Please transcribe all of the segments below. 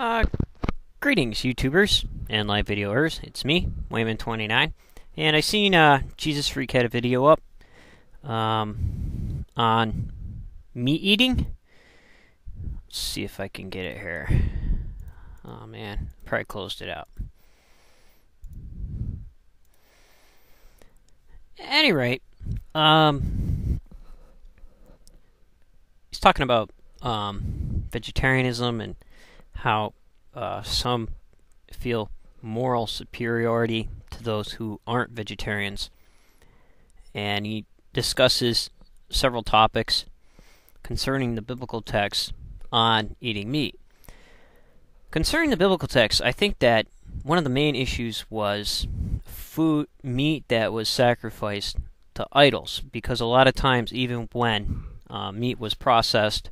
Uh, Greetings, YouTubers and live videoers. It's me, Wayman29, and I seen Jesus Freak had a video up on meat eating. Let's see if I can get it here. Oh man, probably closed it out. At any rate, he's talking about vegetarianism and how some feel moral superiority to those who aren't vegetarians. And he discusses several topics concerning the biblical text on eating meat. Concerning the biblical text, I think that one of the main issues was meat that was sacrificed to idols, because a lot of times, even when meat was processed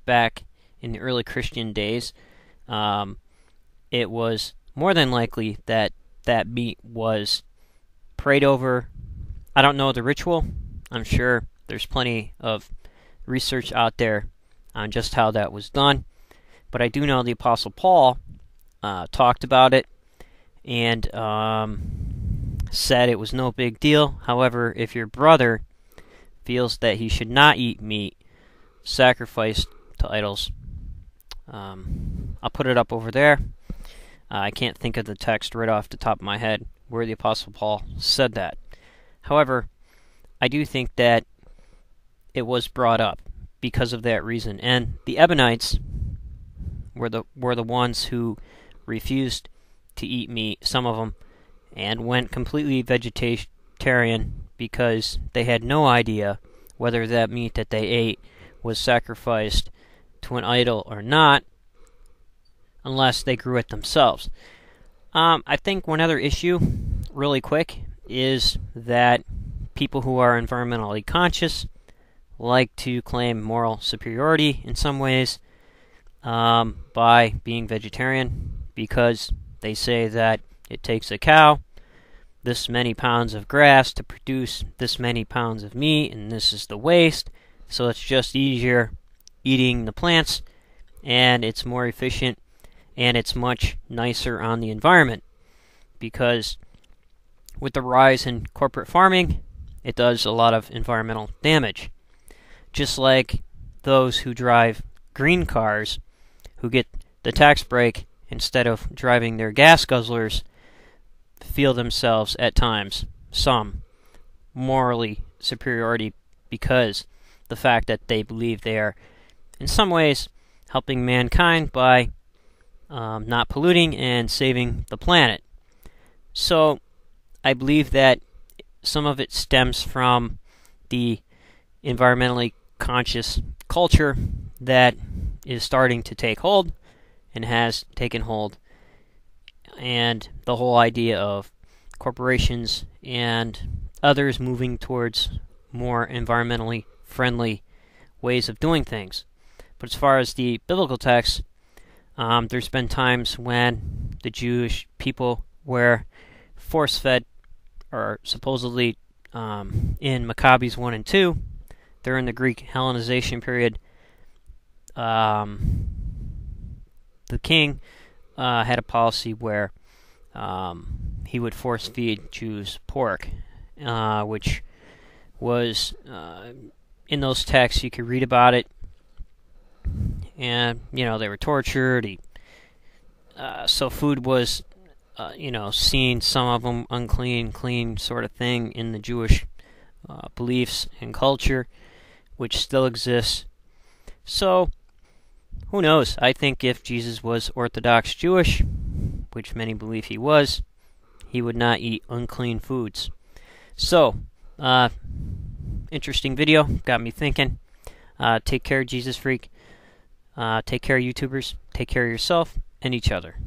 back in the early Christian days, it was more than likely that that meat was prayed over. I don't know the ritual. I'm sure there's plenty of research out there on just how that was done. But I do know the Apostle Paul talked about it and said it was no big deal. However, if your brother feels that he should not eat meat sacrificed to idols, I'll put it up over there. I can't think of the text right off the top of my head where the Apostle Paul said that. However, I do think that it was brought up because of that reason. And the Ebionites were the ones who refused to eat meat, some of them, and went completely vegetarian because they had no idea whether that meat that they ate was sacrificed to an idol or not, unless they grew it themselves. I think one other issue, really quick, is that people who are environmentally conscious like to claim moral superiority in some ways by being vegetarian, because they say that it takes a cow this many pounds of grass to produce this many pounds of meat, and this is the waste, so it's just easier eating the plants, and it's more efficient, and it's much nicer on the environment, because with the rise in corporate farming, it does a lot of environmental damage. Just like those who drive green cars, who get the tax break instead of driving their gas guzzlers, feel themselves at times, some, morally superiority because the fact that they believe they are in some ways helping mankind by not polluting and saving the planet. So I believe that some of it stems from the environmentally conscious culture that is starting to take hold and has taken hold, and the whole idea of corporations and others moving towards more environmentally friendly ways of doing things. But as far as the biblical text, there's been times when the Jewish people were force-fed, or supposedly in Maccabees 1 and 2, during the Greek Hellenization period, the king had a policy where he would force-feed Jews pork, which was, in those texts, you could read about it, and, they were tortured. So food was, seen, some of them unclean, clean sort of thing in the Jewish beliefs and culture, which still exists. So, who knows? I think if Jesus was Orthodox Jewish, which many believe he was, he would not eat unclean foods. So, interesting video, got me thinking. Take care, Jesus Freak. Take care, YouTubers. Take care of yourself and each other.